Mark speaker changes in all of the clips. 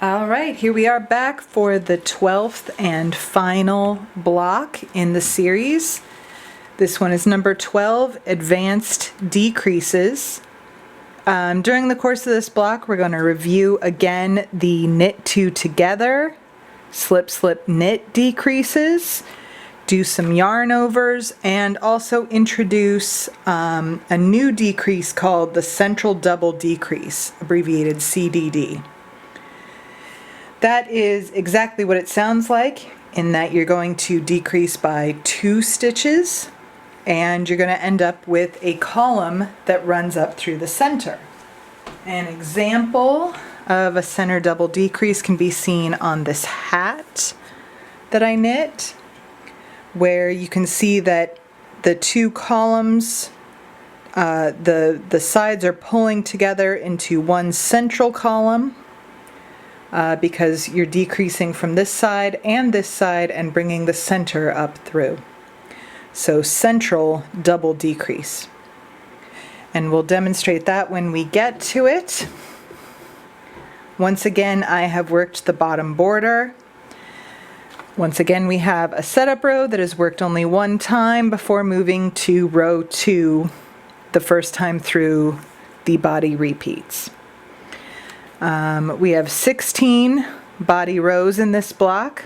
Speaker 1: All right, here we are back for the 12th and final block in the series. This one is number 12, Advanced Decreases. During the course of this block, we're going to review again the knit two together, slip, slip, knit decreases, do some yarn overs, and also introduce a new decrease called the central double decrease, abbreviated CDD. That is exactly what it sounds like, in that you're going to decrease by 2 stitches and you're going to end up with a column that runs up through the center. An example of a center double decrease can be seen on this hat that I knit, where you can see that the 2 columns, the sides are pulling together into one central column. Because you're decreasing from this side and bringing the center up through. So central double decrease. And we'll demonstrate that when we get to it. Once again, I have worked the bottom border. Once again, we have a setup row that is worked only one time before moving to row 2 the first time through the body repeats. We have 16 body rows in this block.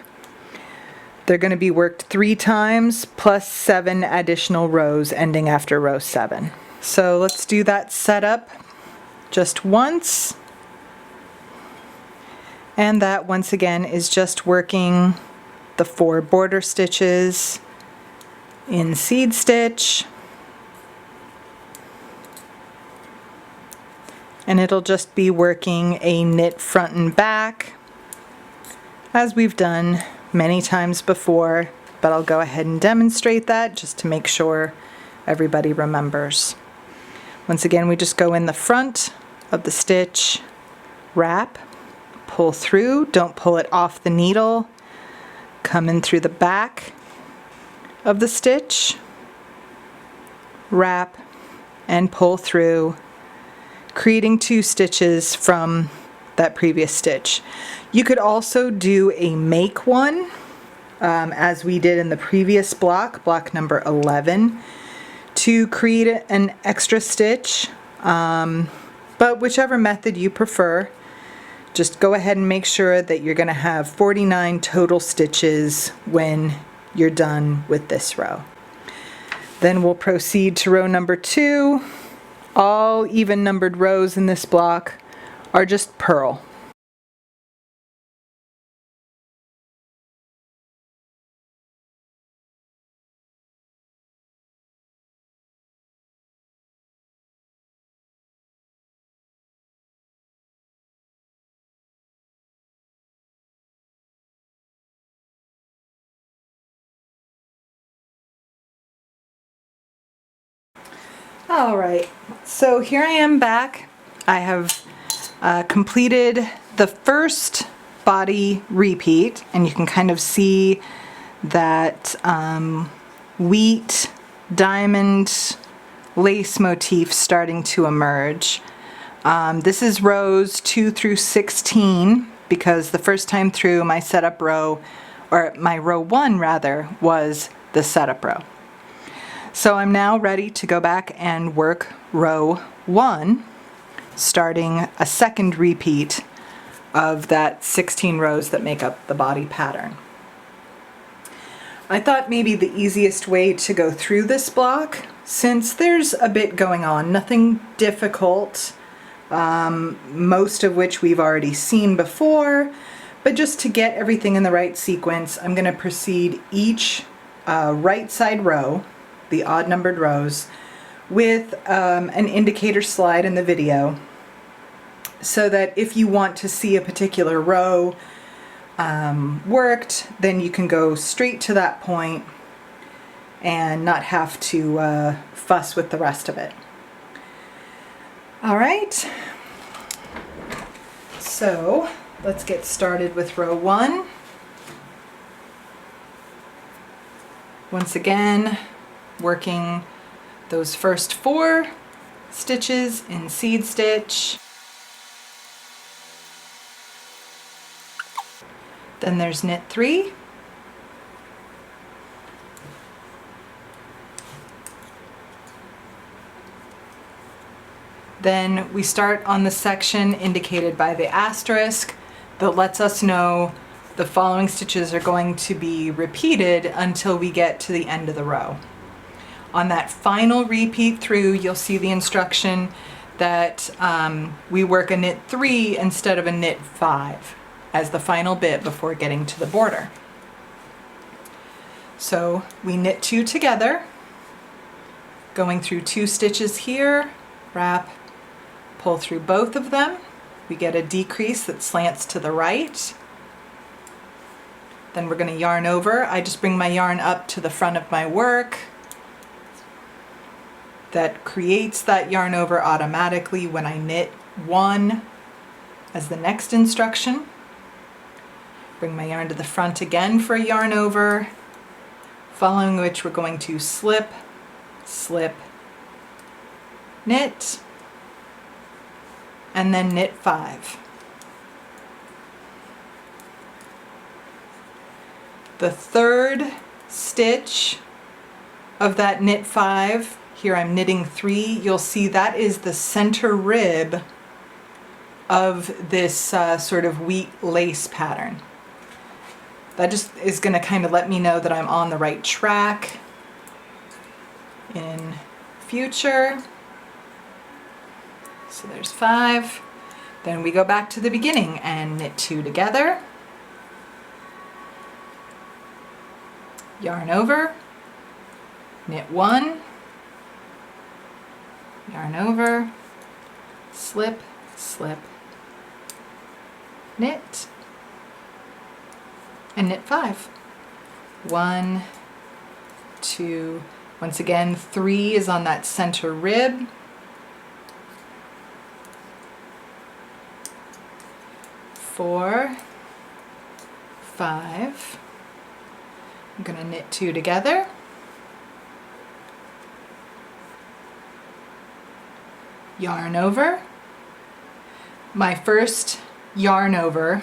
Speaker 1: They're going to be worked 3 times plus 7 additional rows ending after row 7. So let's do that setup just once. And that once again is just working the 4 border stitches in seed stitch. And it'll just be working a knit front and back, as we've done many times before, but I'll go ahead and demonstrate that just to make sure everybody remembers. Once again, we just go in the front of the stitch, wrap, pull through, don't pull it off the needle, come in through the back of the stitch, wrap, and pull through, creating 2 stitches from that previous stitch. You could also do a make one, as we did in the previous block, block number 11, to create an extra stitch, but whichever method you prefer, just go ahead and make sure that you're going to have 49 total stitches when you're done with this row. Then we'll proceed to row number 2. All even numbered rows in this block are just purl. All right, so here I am back. I have completed the first body repeat, and you can kind of see that wheat diamond lace motif starting to emerge. This is rows 2 through 16, because the first time through my setup row, or my row 1 rather, was the setup row. So I'm now ready to go back and work row 1, starting a second repeat of that 16 rows that make up the body pattern. I thought maybe the easiest way to go through this block, since there's a bit going on, nothing difficult, most of which we've already seen before, but just to get everything in the right sequence, I'm going to proceed each right side row, the odd numbered rows, with an indicator slide in the video, so that if you want to see a particular row worked, then you can go straight to that point and not have to fuss with the rest of it. All right, so let's get started with row 1. Once again, working those first 4 stitches in seed stitch. Then there's knit 3. Then we start on the section indicated by the asterisk that lets us know the following stitches are going to be repeated until we get to the end of the row. On that final repeat through, you'll see the instruction that we work a knit 3 instead of a knit 5 as the final bit before getting to the border. So we knit 2 together, going through 2 stitches here, wrap, pull through both of them. We get a decrease that slants to the right. Then we're going to yarn over. I just bring my yarn up to the front of my work. That creates that yarn over automatically when I knit 1 as the next instruction. Bring my yarn to the front again for a yarn over, following which we're going to slip, slip, knit, and then knit 5. The third stitch of that knit 5, here I'm knitting 3, you'll see that is the center rib of this sort of wheat lace pattern. That just is going to kind of let me know that I'm on the right track in future. So there's 5. Then we go back to the beginning and knit 2 together. Yarn over, knit 1, yarn over, slip, slip, knit, and knit 5. 1, 2, once again 3 is on that center rib. 4, 5. I'm going to knit 2 together. Yarn over. My first yarn over,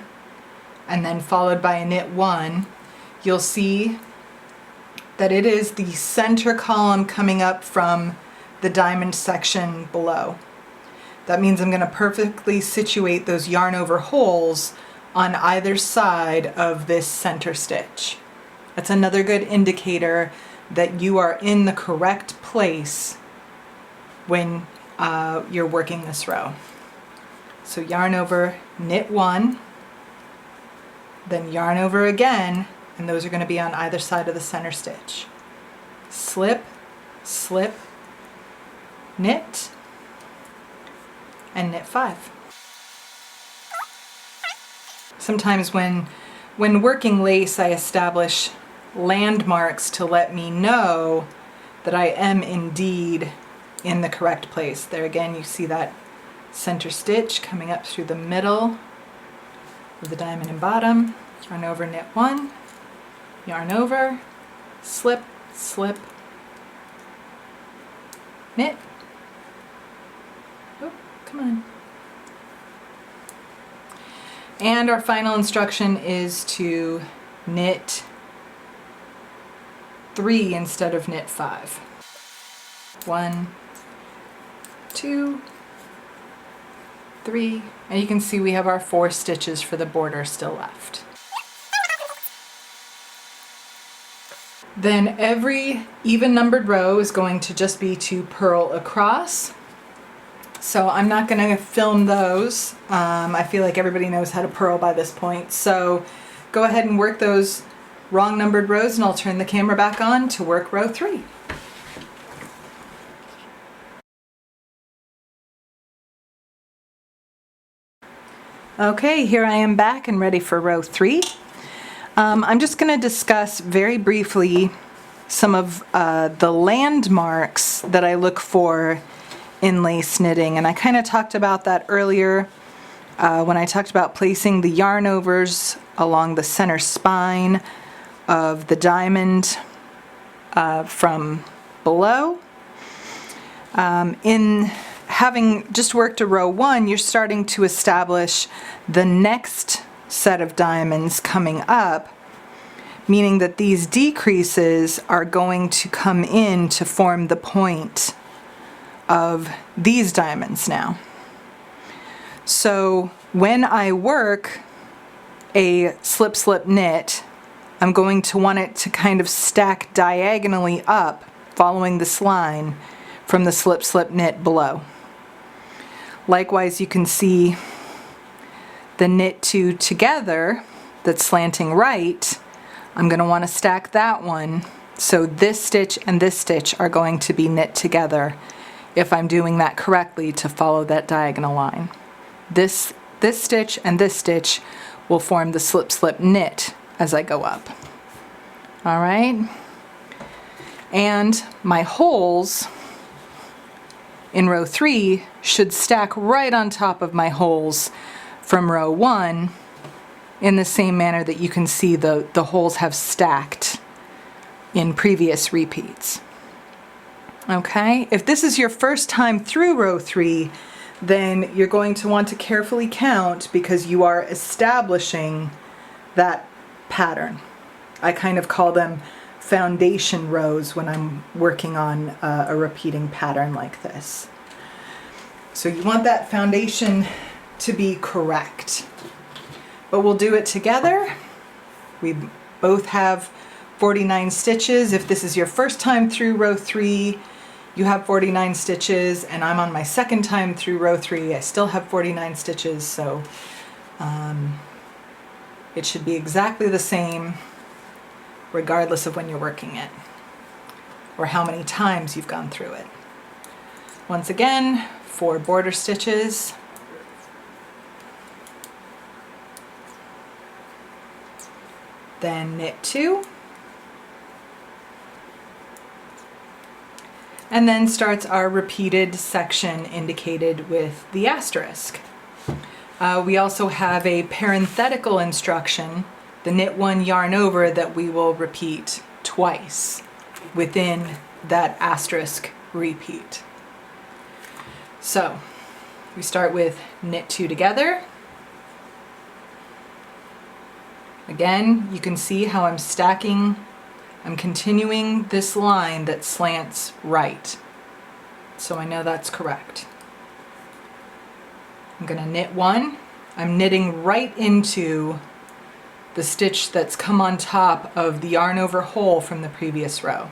Speaker 1: and then followed by a knit 1, you'll see that it is the center column coming up from the diamond section below. That means I'm going to perfectly situate those yarn over holes on either side of this center stitch. That's another good indicator that you are in the correct place when you're working this row. So yarn over, knit 1, then yarn over again, and those are going to be on either side of the center stitch. Slip, slip, knit, and knit 5. Sometimes when working lace, I establish landmarks to let me know that I am indeed in the correct place. There again, you see that center stitch coming up through the middle of the diamond and bottom. Yarn over, knit 1, yarn over, slip, slip, knit. Oh, come on. And our final instruction is to knit 3 instead of knit 5. 1, 2, 3, and you can see we have our 4 stitches for the border still left. Then every even numbered row is going to just be to purl across. So I'm not going to film those. I feel like everybody knows how to purl by this point. So go ahead and work those wrong numbered rows, and I'll turn the camera back on to work row 3. Okay, here I am back and ready for row 3. I'm just going to discuss very briefly some of the landmarks that I look for in lace knitting, and I kind of talked about that earlier when I talked about placing the yarn overs along the center spine of the diamond from below. In having just worked a row 1, you're starting to establish the next set of diamonds coming up, meaning that these decreases are going to come in to form the point of these diamonds now. So when I work a slip slip knit, I'm going to want it to kind of stack diagonally up following this line from the slip slip knit below. Likewise, you can see the knit two together that's slanting right. I'm going to want to stack that one, so this stitch and this stitch are going to be knit together if I'm doing that correctly to follow that diagonal line. This stitch and this stitch will form the slip slip knit as I go up. All right, and my holes in row 3 should stack right on top of my holes from row 1 in the same manner that you can see the holes have stacked in previous repeats. Okay, if this is your first time through row 3, then you're going to want to carefully count because you are establishing that pattern. I kind of call them foundation rows when I'm working on a repeating pattern like this. So you want that foundation to be correct. But we'll do it together. We both have 49 stitches. If this is your first time through row 3, you have 49 stitches, and I'm on my second time through row 3. I still have 49 stitches, so it should be exactly the same regardless of when you're working it or how many times you've gone through it. Once again, 4 border stitches. Then knit 2. And then starts our repeated section indicated with the asterisk. We also have a parenthetical instruction, the knit 1, yarn over, that we will repeat twice within that asterisk repeat. So we start with knit 2 together. Again, you can see how I'm stacking. I'm continuing this line that slants right, so I know that's correct. I'm going to knit 1. I'm knitting right into the stitch that's come on top of the yarn over hole from the previous row.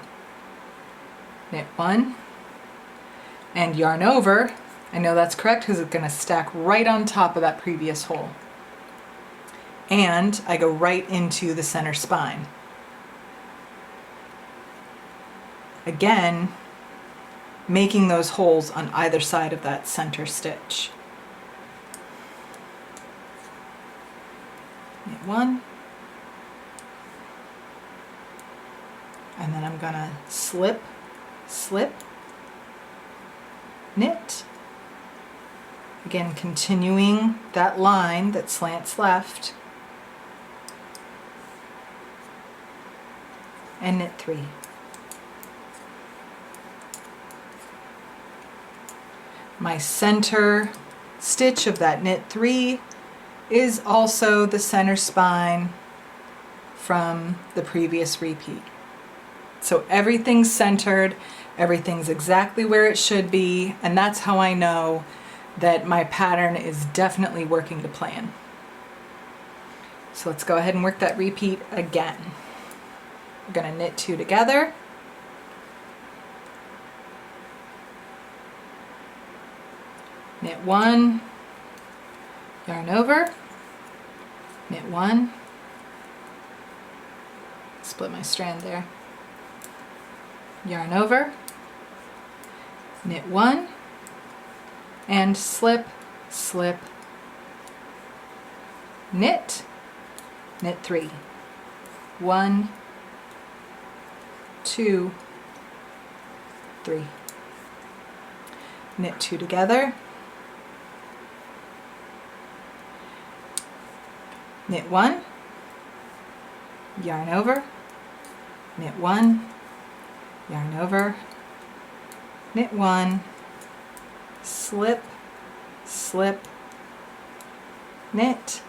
Speaker 1: Knit 1 and yarn over. I know that's correct because it's going to stack right on top of that previous hole. And I go right into the center spine. Again, making those holes on either side of that center stitch. Knit 1, and then I'm gonna slip, slip, knit. Again, continuing that line that slants left, and knit 3. My center stitch of that knit 3 is also the center spine from the previous repeat. So everything's centered, everything's exactly where it should be, and that's how I know that my pattern is definitely working to plan. So let's go ahead and work that repeat again. We're going to knit 2 together. Knit 1, yarn over, knit 1, split my strand there, yarn over, knit 1, and slip, slip, knit, knit 3, 1, 2, 3, knit 2 together, knit 1, yarn over, knit 1, yarn over, knit 1, slip, slip, knit,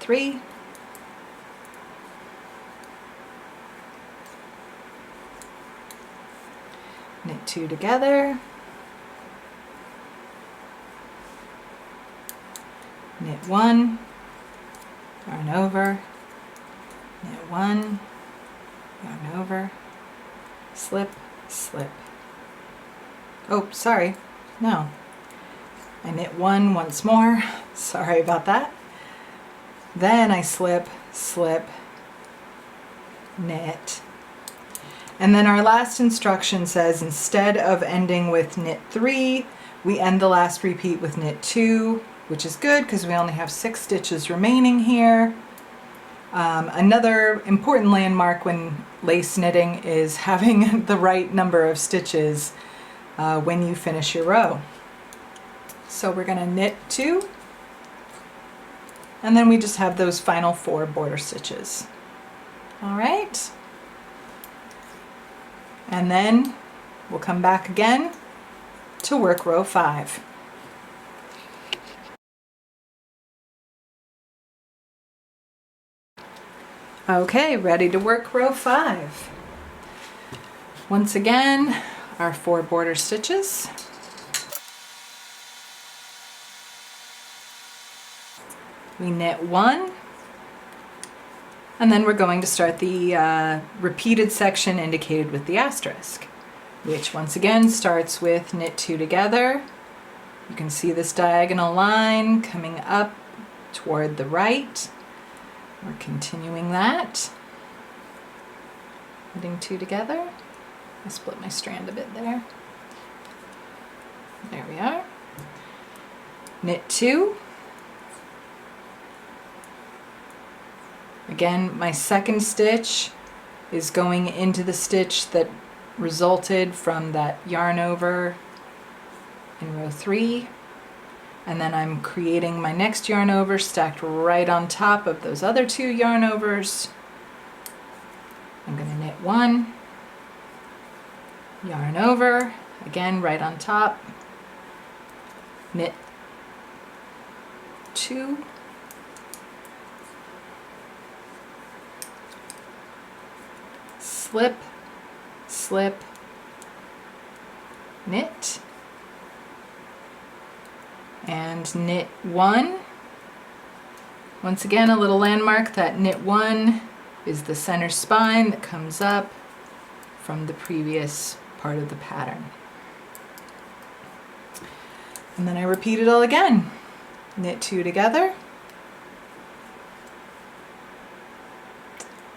Speaker 1: 3, knit 2 together, knit 1, yarn over, knit 1, yarn over, slip, slip. Oh, sorry, no. I knit 1 once more, sorry about that. Then I slip, slip, knit. And then our last instruction says instead of ending with knit 3, we end the last repeat with knit 2, which is good because we only have 6 stitches remaining here. Another important landmark when lace knitting is having the right number of stitches when you finish your row. So we're going to knit 2, and then we just have those final 4 border stitches. All right. And then we'll come back again to work row 5. Okay, ready to work row 5. Once again, our 4 border stitches. We knit 1, and then we're going to start the repeated section indicated with the asterisk, which once again starts with knit 2 together. You can see this diagonal line coming up toward the right. We're continuing that. Knitting 2 together. I split my strand a bit there. There we are. Knit 2. Again, my second stitch is going into the stitch that resulted from that yarn over in row 3, and then I'm creating my next yarn over stacked right on top of those other 2 yarn overs. I'm going to knit 1, yarn over, again right on top, knit 2, slip, slip, knit, and knit 1. Once again, a little landmark, that knit 1 is the center spine that comes up from the previous part of the pattern. And then I repeat it all again. Knit 2 together.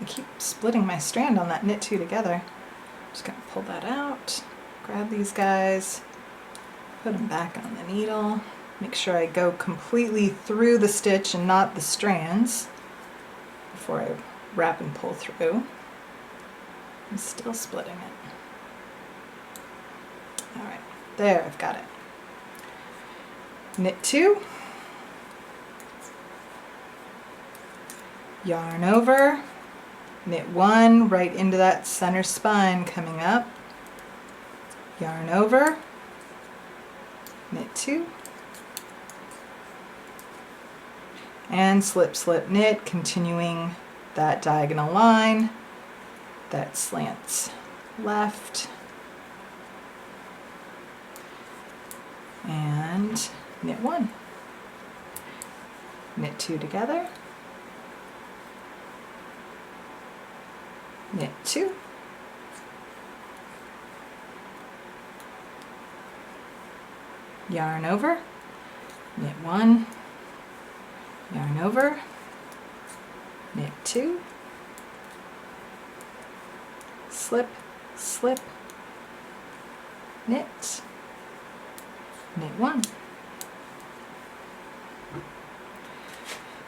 Speaker 1: I keep splitting my strand on that knit 2 together. Just gonna pull that out, grab these guys, put them back on the needle. Make sure I go completely through the stitch and not the strands before I wrap and pull through. I'm still splitting it. All right, there, I've got it. Knit 2, yarn over, knit 1 right into that center spine coming up, yarn over, knit 2, and slip, slip, knit, continuing that diagonal line that slants left, and knit 1, knit 2 together, knit 2, yarn over, knit 1, yarn over, knit 2, slip, slip, knit, knit 1,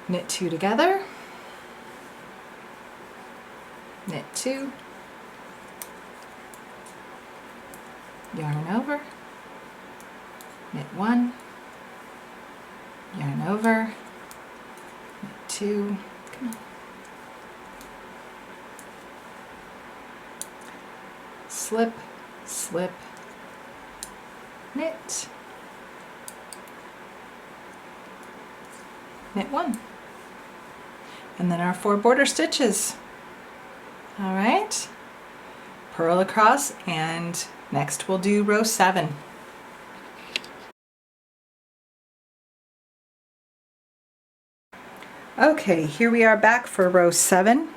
Speaker 1: knit 2 together, knit 2, yarn over, knit 1, yarn over, knit 2, come on, slip, slip, knit, knit 1, and then our 4 border stitches. All right, purl across, and next we'll do row 7. Okay, here we are back for row 7.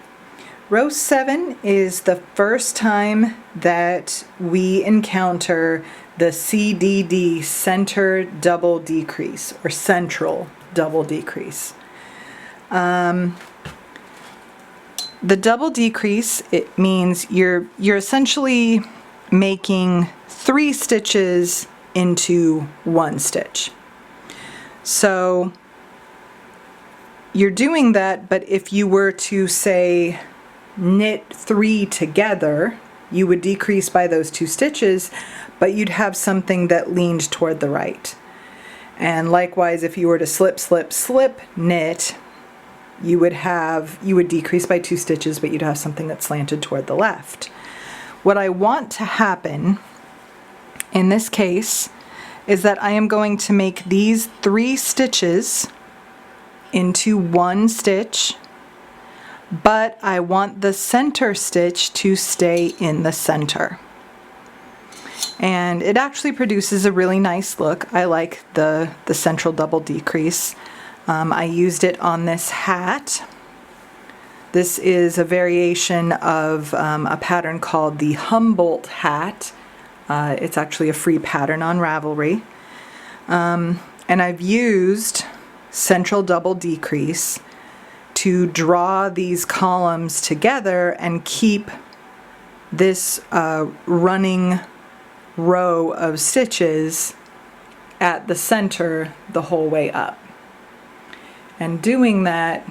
Speaker 1: Row 7 is the first time that we encounter the CDD, center double decrease, or central double decrease. The double decrease, it means you're essentially making 3 stitches into 1 stitch. So you're doing that, but if you were to say knit 3 together, you would decrease by those 2 stitches, but you'd have something that leaned toward the right. And likewise, if you were to slip, slip, slip knit, you would decrease by 2 stitches, but you'd have something that slanted toward the left. What I want to happen in this case is that I am going to make these 3 stitches into 1 stitch, but I want the center stitch to stay in the center. And it actually produces a really nice look. I like the central double decrease. I used it on this hat. This is a variation of a pattern called the Humboldt hat. It's actually a free pattern on Ravelry. And I've used central double decrease to draw these columns together and keep this running row of stitches at the center the whole way up. And doing that,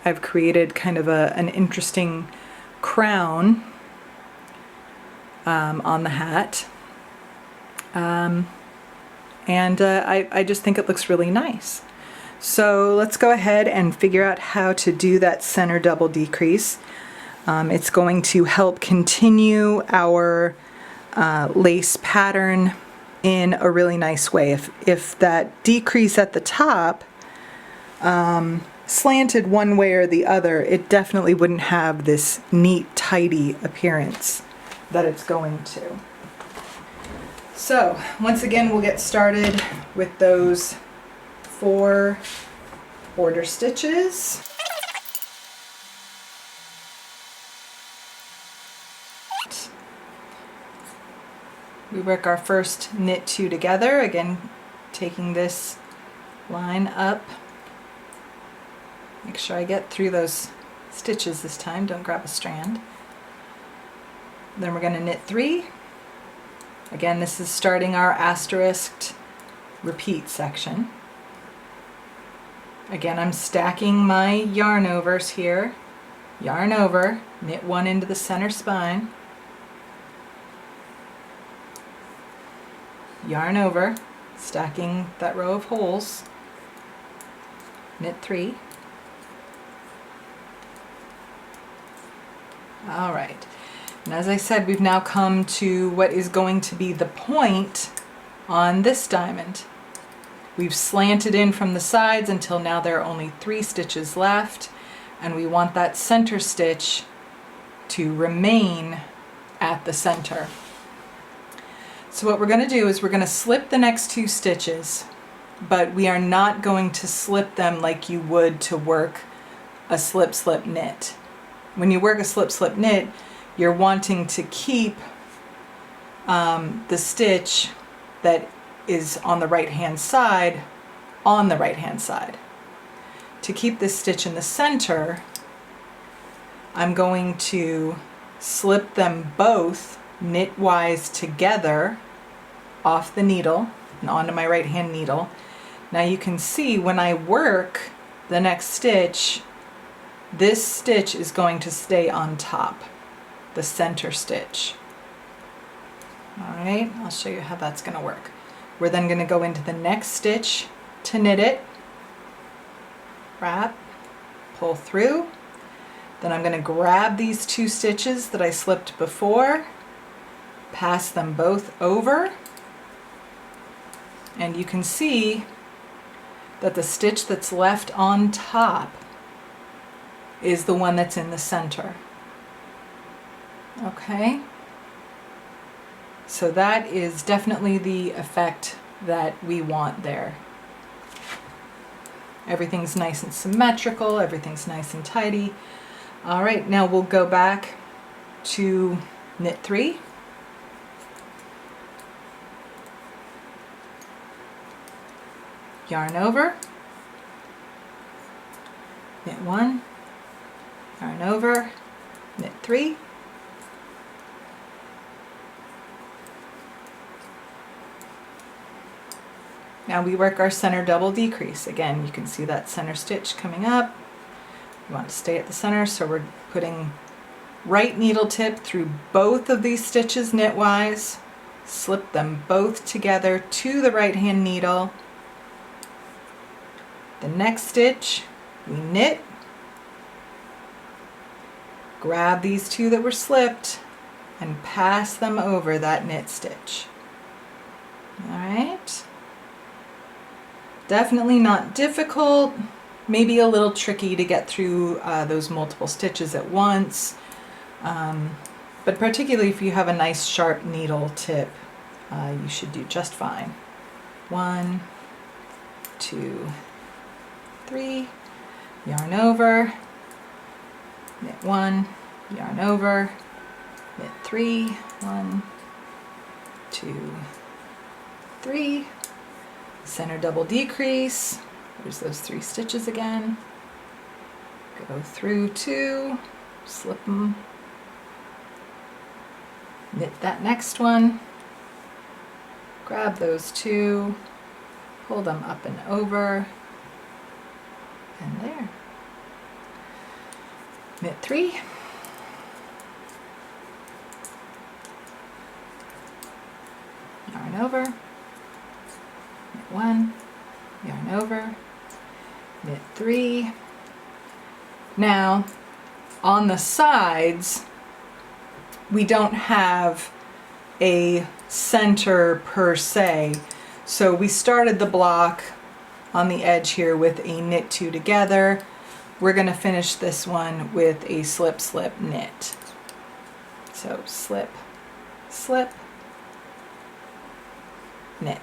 Speaker 1: I've created kind of an interesting crown on the hat. I just think it looks really nice. So let's go ahead and figure out how to do that center double decrease. It's going to help continue our lace pattern in a really nice way. If that decrease at the top slanted one way or the other, it definitely wouldn't have this neat, tidy appearance that it's going to. So once again, we'll get started with those 4 border stitches. We work our first knit 2 together, again taking this line up. Make sure I get through those stitches this time, don't grab a strand. Then we're going to knit 3. Again, this is starting our asterisked repeat section. Again, I'm stacking my yarn overs here. Yarn over, knit 1 into the center spine. Yarn over, stacking that row of holes. Knit 3. All right, and as I said, we've now come to what is going to be the point on this diamond. We've slanted in from the sides until now there are only 3 stitches left, and we want that center stitch to remain at the center. So what we're going to do is we're going to slip the next 2 stitches, but we are not going to slip them like you would to work a slip slip knit. When you work a slip slip knit, you're wanting to keep the stitch that is on the right hand side on the right hand side. To keep this stitch in the center, I'm going to slip them both knitwise together off the needle and onto my right hand needle. Now you can see when I work the next stitch, this stitch is going to stay on top, the center stitch. All right, I'll show you how that's going to work. We're then going to go into the next stitch to knit it, wrap, pull through. Then I'm going to grab these 2 stitches that I slipped before, pass them both over, and you can see that the stitch that's left on top is the one that's in the center. Okay, so that is definitely the effect that we want there. Everything's nice and symmetrical, everything's nice and tidy. All right, now we'll go back to knit 3. Yarn over, knit 1, yarn over, knit 3. Now we work our center double decrease. Again, you can see that center stitch coming up. We want to stay at the center, so we're putting right needle tip through both of these stitches knitwise, slip them both together to the right hand needle. The next stitch, we knit, grab these two that were slipped, and pass them over that knit stitch. All right. Definitely not difficult, maybe a little tricky to get through those multiple stitches at once, but particularly if you have a nice sharp needle tip, you should do just fine. 1, 2, 3, yarn over, knit 1, yarn over, knit 3, 1, 2, 3, center double decrease, there's those 3 stitches again, go through 2, slip them, knit that next one, grab those 2, pull them up and over, and there. Knit 3, yarn over, knit 1, yarn over, knit 3. Now on the sides we don't have a center per se, so we started the block on the edge here with a knit 2 together. We're going to finish this one with a slip slip knit. So slip slip knit.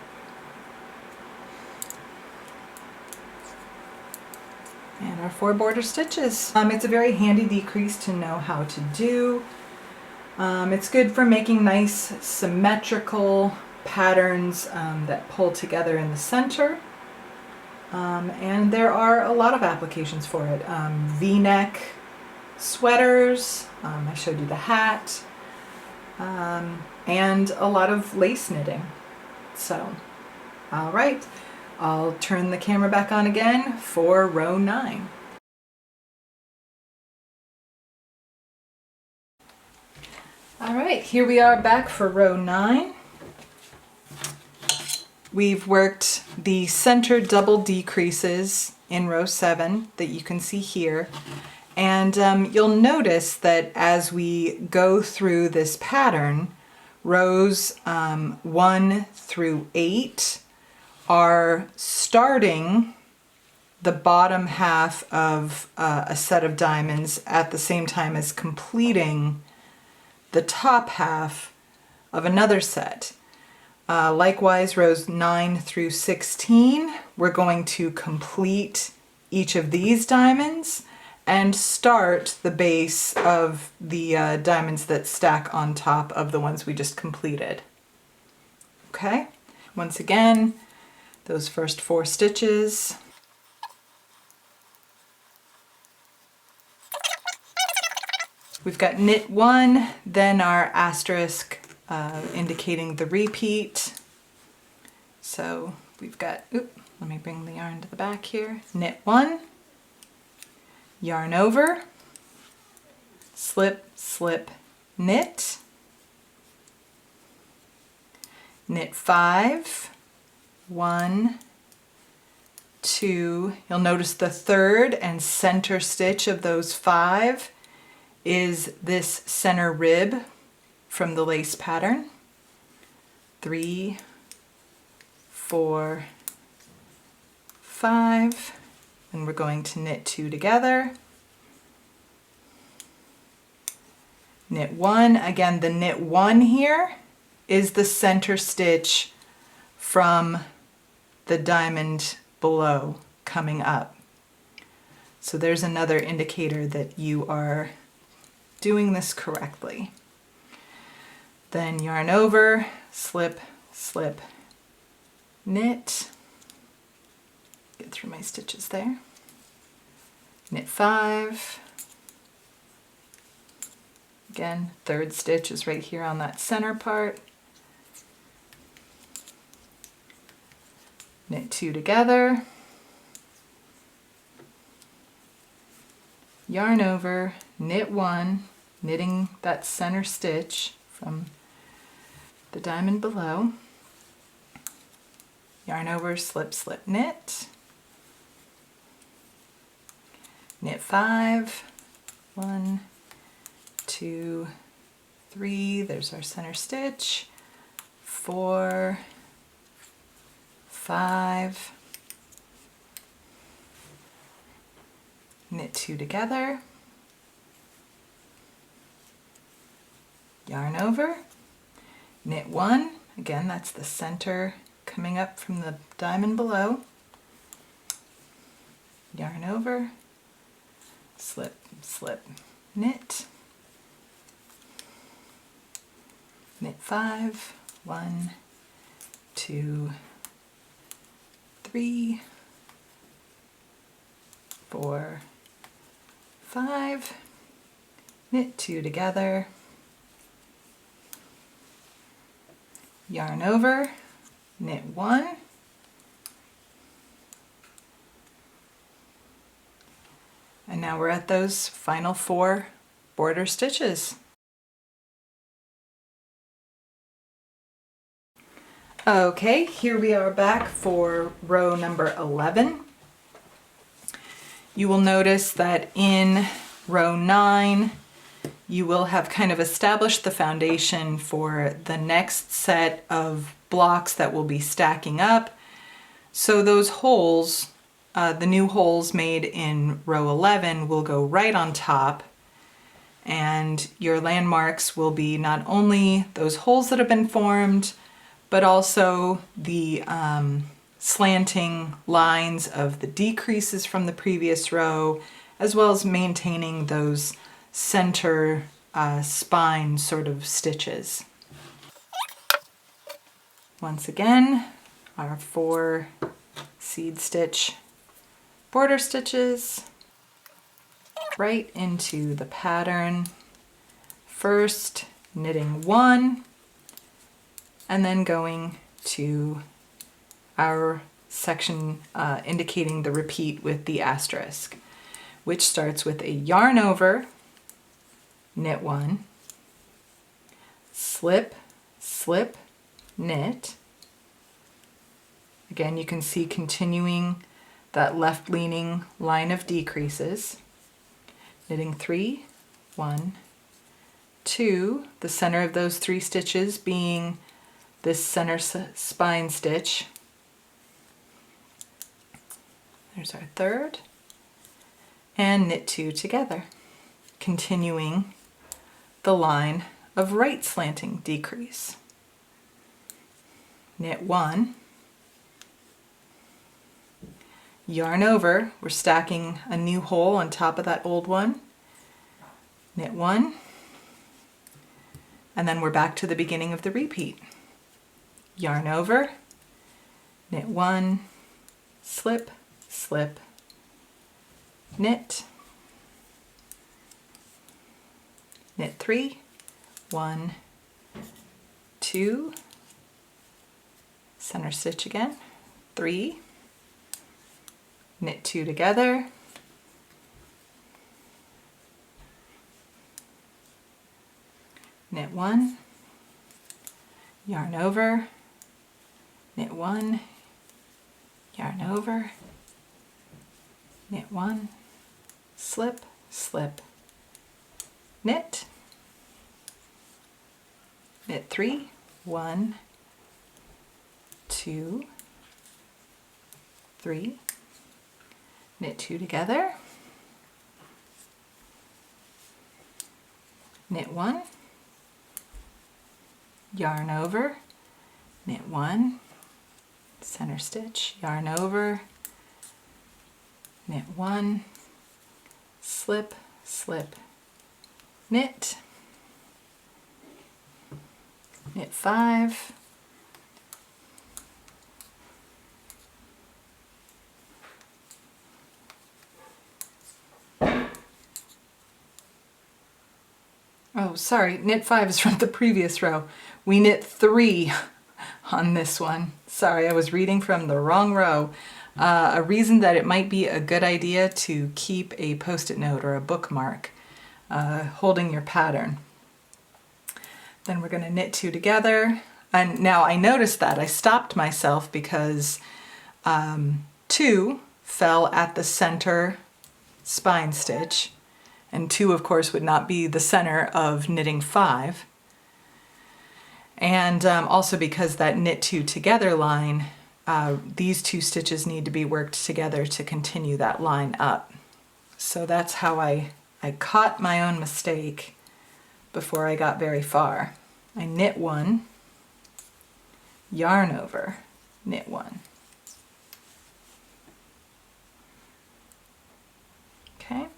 Speaker 1: And our 4 border stitches. It's a very handy decrease to know how to do. It's good for making nice symmetrical patterns that pull together in the center. And there are a lot of applications for it. V-neck sweaters, I showed you the hat, and a lot of lace knitting. So, all right, I'll turn the camera back on again for row 9. All right, here we are back for row 9. We've worked the center double decreases in row 7 that you can see here. And you'll notice that as we go through this pattern, rows 1 through 8 are starting the bottom half of a set of diamonds at the same time as completing the top half of another set. Likewise, rows 9 through 16, we're going to complete each of these diamonds and start the base of the diamonds that stack on top of the ones we just completed. Okay, once again, those first 4 stitches. We've got knit 1, then our asterisk indicating the repeat. So we've got, let me bring the yarn to the back here. Knit 1, yarn over, slip, slip, knit, knit 5, 1, 2, you'll notice the third and center stitch of those 5 is this center rib from the lace pattern. 3, 4, 5, and we're going to knit 2 together. knit one. Again, the knit one here is the center stitch from the diamond below coming up. So there's another indicator that you are doing this correctly. Then yarn over, slip, slip, knit, get through my stitches there, knit 5, again, third stitch is right here on that center part, knit 2 together, yarn over, knit 1, knitting that center stitch from the diamond below, yarn over, slip, slip, knit, knit 5, 1, 2, 3, there's our center stitch, 4, 5, knit 2 together, yarn over, knit 1, again that's the center coming up from the diamond below, yarn over, slip, slip, knit, knit 5, 1, 2, 3, 4, 5, knit 2 together, yarn over, knit 1, and now we're at those final 4 border stitches. Okay, here we are back for row number 11. You will notice that in row 9 you will have kind of established the foundation for the next set of blocks that will be stacking up. So those holes, the new holes made in row 11 will go right on top, and your landmarks will be not only those holes that have been formed, but also the slanting lines of the decreases from the previous row, as well as maintaining those center spine sort of stitches. Once again, our 4 seed stitch border stitches right into the pattern. First knitting 1 and then going to our section indicating the repeat with the asterisk, which starts with a yarn over, knit 1, slip, slip, knit. Again, you can see continuing that left leaning line of decreases, knitting 3, 1, 2, the center of those 3 stitches being this center spine stitch. There's our third, and knit 2 together, continuing the line of right slanting decrease. Knit 1, yarn over, we're stacking a new hole on top of that old one, knit 1, and then we're back to the beginning of the repeat. Yarn over, knit 1, slip, slip, knit, knit 3, 1, 2, center stitch again, 3, knit 2 together, knit 1, yarn over, knit 1, yarn over, knit 1, slip, slip, knit, knit 3, 1, 2, 3, knit 2 together, knit 1, yarn over, knit 1, center stitch, yarn over, knit 1, slip, slip, knit, knit 5, oh, sorry, knit 5 is from the previous row. We knit 3 on this one. Sorry, I was reading from the wrong row. A reason that it might be a good idea to keep a post-it note or a bookmark holding your pattern. Then we're going to knit 2 together. And now I noticed that I stopped myself because 2 fell at the center spine stitch. And 2, of course, would not be the center of knitting 5. And also because that knit 2 together line, these 2 stitches need to be worked together to continue that line up. So that's how I caught my own mistake before I got very far. I knit 1, yarn over, knit 1. Okay.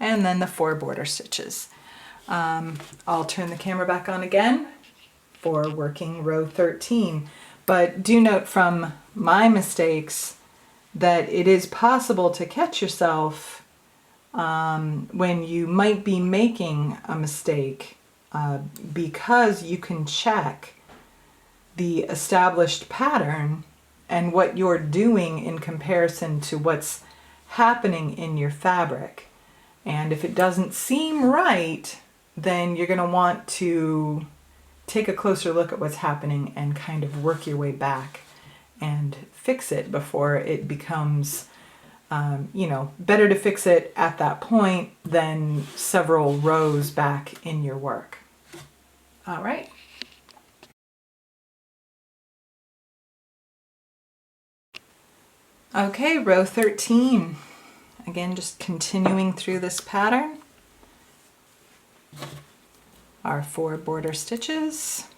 Speaker 1: And then the 4 border stitches. I'll turn the camera back on again for working row 13. But do note from my mistakes that it is possible to catch yourself when you might be making a mistake because you can check the established pattern and what you're doing in comparison to what's happening in your fabric. And if it doesn't seem right, then you're going to want to take a closer look at what's happening and kind of work your way back and fix it before it becomes, better to fix it at that point than several rows back in your work. All right. Okay, row 13. Again, just continuing through this pattern. Our 4 border stitches.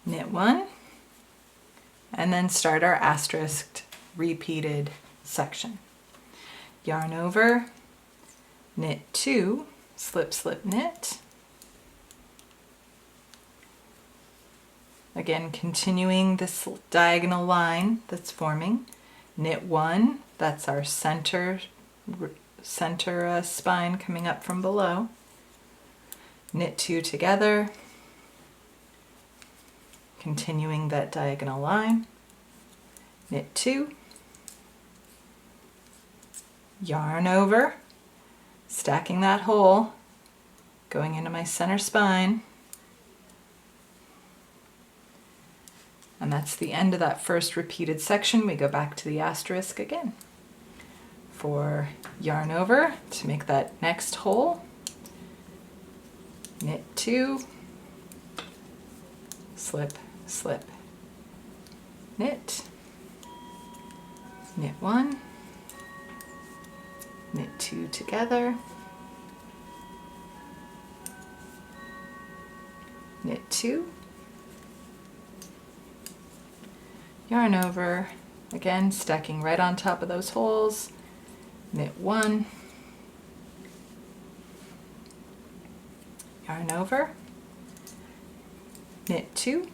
Speaker 1: Knit 1. And then start our asterisked repeated section. Yarn over, knit 2, slip, slip, knit. Again, continuing this diagonal line that's forming. Knit 1, that's our center spine coming up from below. Knit 2 together, continuing that diagonal line. Knit 2, yarn over, stacking that hole, going into my center spine. And that's the end of that first repeated section. We go back to the asterisk again. For yarn over to make that next hole, knit 2, slip, slip, knit, knit 1, knit 2 together, knit 2, yarn over, again stacking right on top of those holes, knit 1, yarn over, knit 2,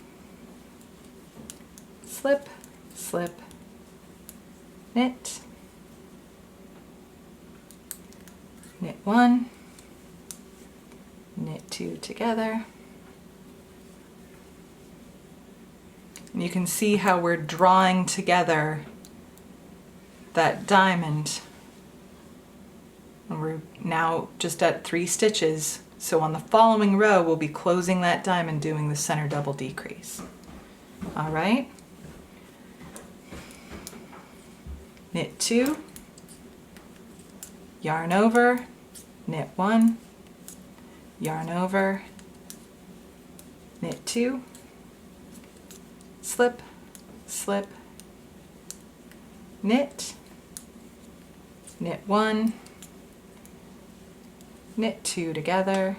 Speaker 1: slip, slip, knit, knit 1, knit 2 together. And you can see how we're drawing together that diamond. And we're now just at 3 stitches. So on the following row, we'll be closing that diamond, doing the center double decrease. All right. Knit 2, yarn over, knit 1, yarn over, knit 2, slip, slip, knit, knit 1, knit 2 together,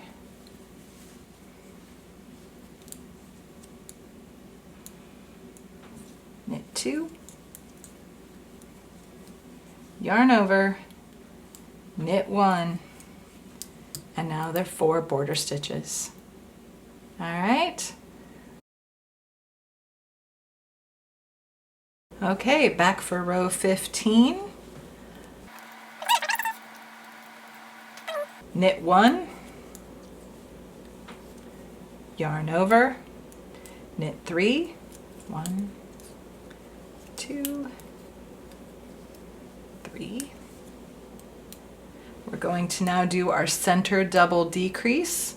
Speaker 1: knit 2, yarn over, knit 1, and now they're 4 border stitches. All right. Okay, back for row 15. Knit 1, yarn over, knit 3, 1, 2, 3. We're going to now do our center double decrease,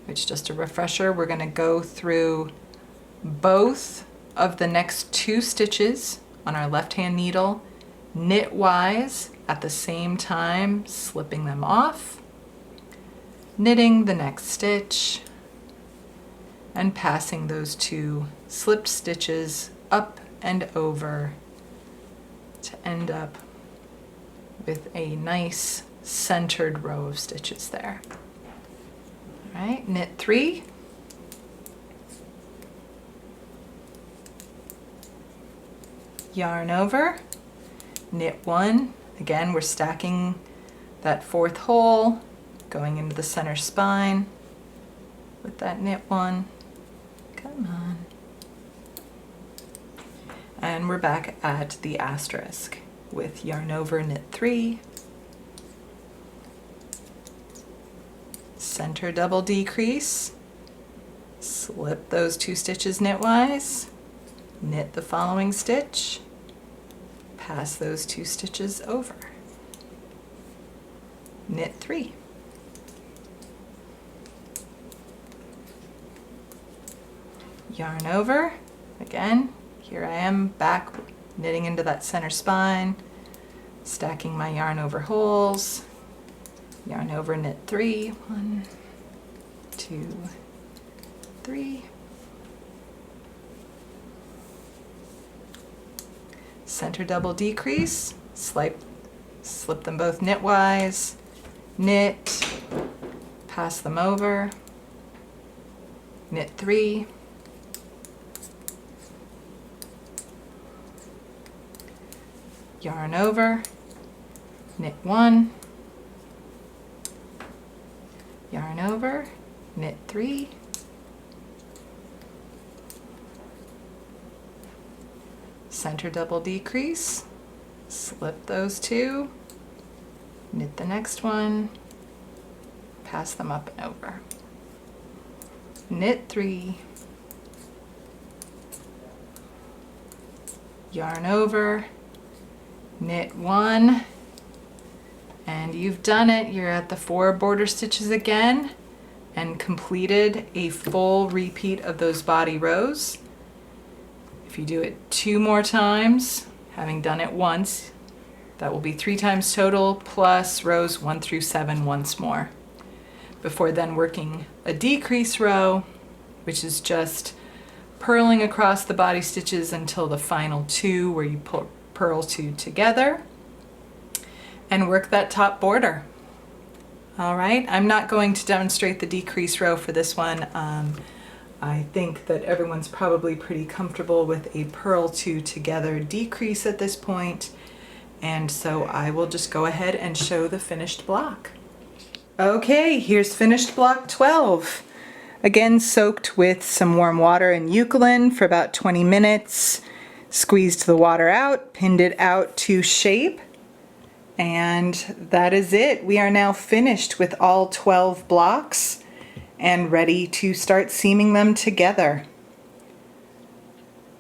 Speaker 1: which, just a refresher, we're going to go through both of the next 2 stitches on our left hand needle knitwise at the same time, slipping them off, knitting the next stitch, and passing those 2 slipped stitches up and over to end up with a nice centered row of stitches there. All right, knit 3, yarn over, knit 1. Again, we're stacking that 4th hole, going into the center spine with that knit 1. Come on. And we're back at the asterisk with yarn over, knit 3, center double decrease, slip those 2 stitches knitwise, knit the following stitch, pass those 2 stitches over, knit 3, yarn over. Again, here I am back knitting into that center spine, stacking my yarn over holes, yarn over, knit 3, 1, 2, 3, center double decrease, slip them both knitwise, knit, pass them over, knit 3, yarn over, knit 1, yarn over, knit 3, center double decrease, slip those 2, knit the next one, pass them up and over, knit 3, yarn over, knit 1, and you've done it. You're at the 4 border stitches again and completed a full repeat of those body rows. If you do it 2 more times, having done it once, that will be 3 times total, plus rows 1 through 7 once more, before then working a decrease row, which is just purling across the body stitches until the final 2 where you purl 2 together and work that top border. All right, I'm not going to demonstrate the decrease row for this one. I think that everyone's probably pretty comfortable with a purl 2 together decrease at this point, and so I will just go ahead and show the finished block. Okay, here's finished block 12. Again, soaked with some warm water and eucalyptus for about 20 minutes. Squeezed the water out, pinned it out to shape, and that is it. We are now finished with all 12 blocks and ready to start seaming them together.